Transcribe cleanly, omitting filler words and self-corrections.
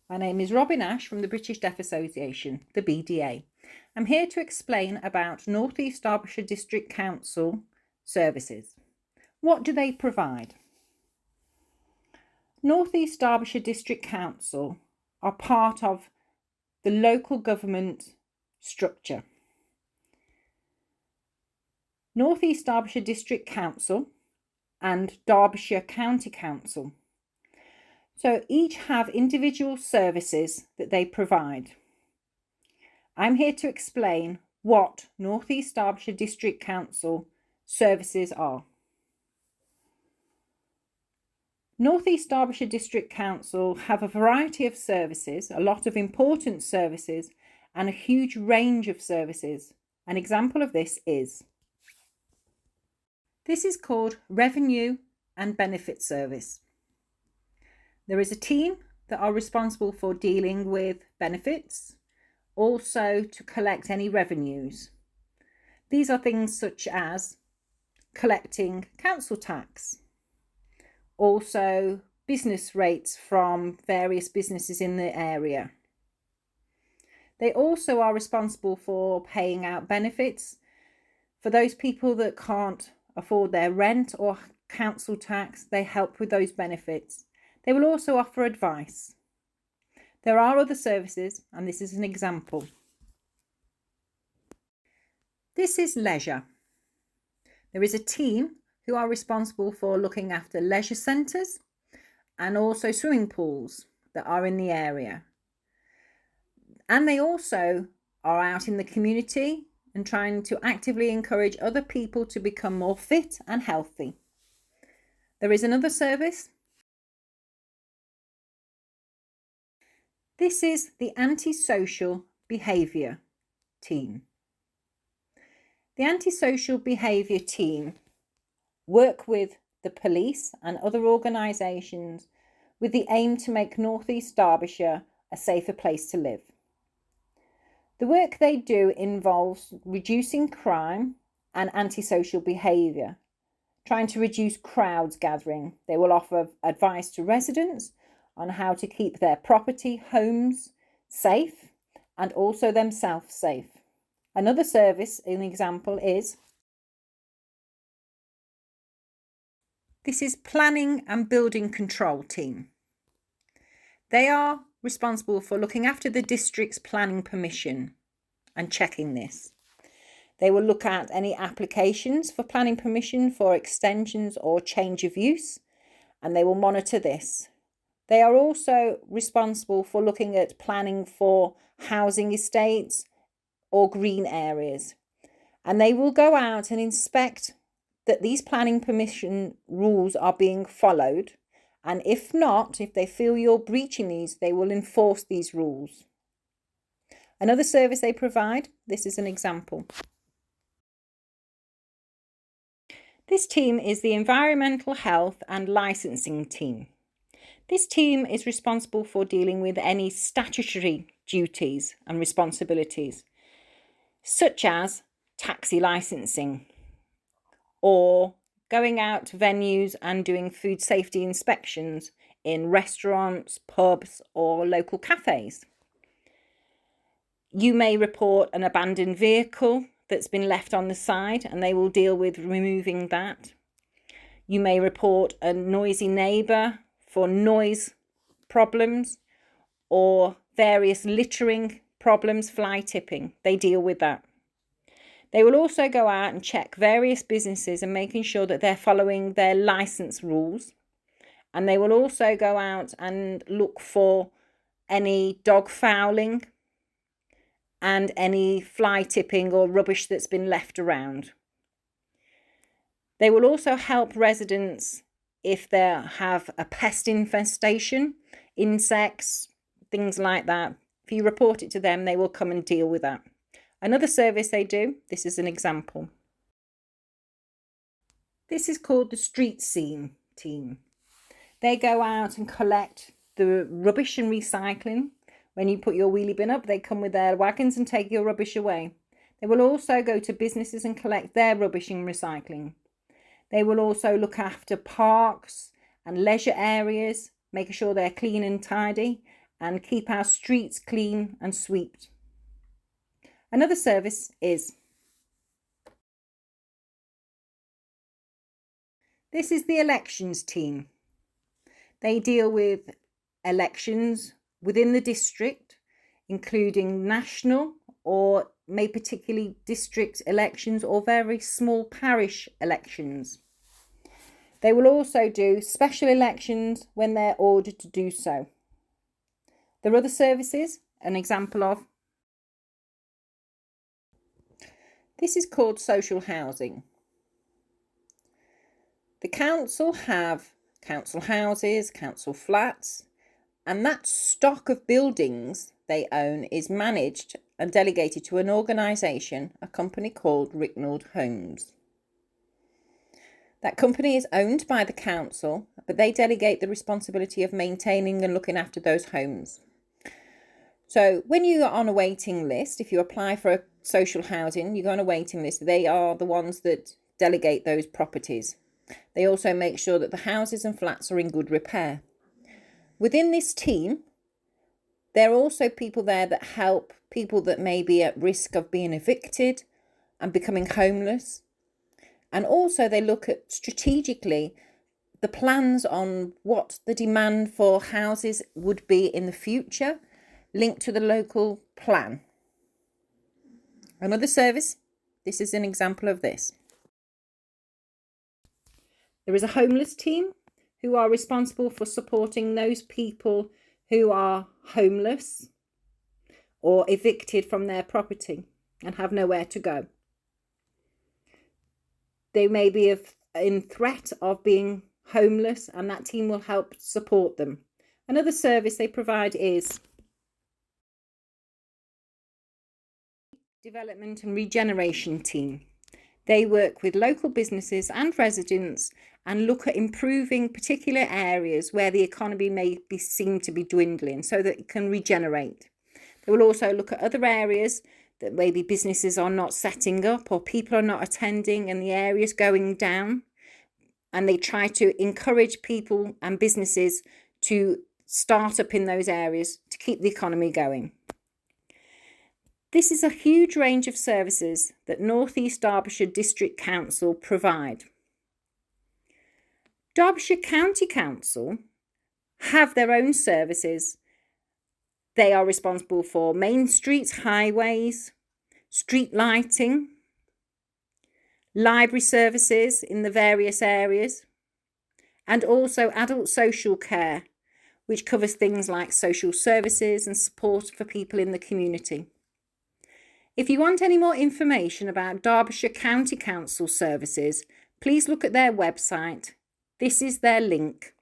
My name is Robin Ash from the British Deaf Association, the BDA. I'm here to explain about North East Derbyshire District Council services. What do they provide? North East Derbyshire District Council are part of the local government structure. North East Derbyshire District Council and Derbyshire County Council. So each have individual services that they provide. I'm here to explain what North East Derbyshire District Council services are. North East Derbyshire District Council have a variety of services, a lot of important services, and a huge range of services. An example of this is called Revenue and Benefit Service. There is a team that are responsible for dealing with benefits, also to collect any revenues. These are things such as collecting council tax, also business rates from various businesses in the area. They also are responsible for paying out benefits for those people that can't afford their rent or council tax. They help with those benefits. They will also offer advice. There are other services, and this is an example. This is leisure. There is a team who are responsible for looking after leisure centres and also swimming pools that are in the area. And they also are out in the community and trying to actively encourage other people to become more fit and healthy. There is another service. This is the antisocial behaviour team. The antisocial behaviour team work with the police and other organisations with the aim to make North East Derbyshire a safer place to live. The work they do involves reducing crime and antisocial behaviour, trying to reduce crowds gathering. They will offer advice to residents on how to keep their property, homes safe and also themselves safe. Another service, an example, is Planning and Building Control team. They are responsible for looking after the district's planning permission and checking this. They will look at any applications for planning permission for extensions or change of use, and they will monitor this. They are also responsible for looking at planning for housing estates or green areas, and they will go out and inspect that these planning permission rules are being followed, and if not, if they feel you're breaching these, they will enforce these rules. Another service they provide, this is an example. This team is the Environmental Health and Licensing team. This team is responsible for dealing with any statutory duties and responsibilities, such as taxi licensing, or going out to venues and doing food safety inspections in restaurants, pubs, or local cafes. You may report an abandoned vehicle that's been left on the side, and they will deal with removing that. You may report a noisy neighbour for noise problems or various littering problems, fly tipping. They deal with that. They will also go out and check various businesses and making sure that they're following their licence rules. And they will also go out and look for any dog fouling and any fly tipping or rubbish that's been left around. They will also help residents if they have a pest infestation, insects, things like that. If you report it to them, they will come and deal with that. Another service they do, this is an example. This is called the Streetscene team. They go out and collect the rubbish and recycling. When you put your wheelie bin up, they come with their wagons and take your rubbish away. They will also go to businesses and collect their rubbish and recycling. They will also look after parks and leisure areas, making sure they're clean and tidy, and keep our streets clean and swept. Another service is this is the elections team. They deal with elections within the district, including national or may particularly district elections or very small parish elections. They will also do special elections when they're ordered to do so. There are other services, an example of this is called social housing. The council have council houses, council flats, and that stock of buildings they own is managed and delegated to an organisation, a company called Ricknold Homes. That company is owned by the council, but they delegate the responsibility of maintaining and looking after those homes. So when you are on a waiting list, if you apply for a social housing, you go on a waiting list, they are the ones that delegate those properties. They also make sure that the houses and flats are in good repair. Within this team, there are also people there that help people that may be at risk of being evicted and becoming homeless. And also they look at strategically the plans on what the demand for houses would be in the future, linked to the local plan. Another service, this is an example of this. There is a homeless team who are responsible for supporting those people who are homeless or evicted from their property and have nowhere to go. They may be in threat of being homeless, and that team will help support them. Another service they provide is Development and Regeneration team. They work with local businesses and residents and look at improving particular areas where the economy may be seen to be dwindling so that it can regenerate. They will also look at other areas that maybe businesses are not setting up or people are not attending and the area's going down. And they try to encourage people and businesses to start up in those areas to keep the economy going. This is a huge range of services that North East Derbyshire District Council provide. Derbyshire County Council have their own services. They are responsible for main streets, highways, street lighting, library services in the various areas, and also adult social care, which covers things like social services and support for people in the community. If you want any more information about Derbyshire County Council services, please look at their website. This is their link.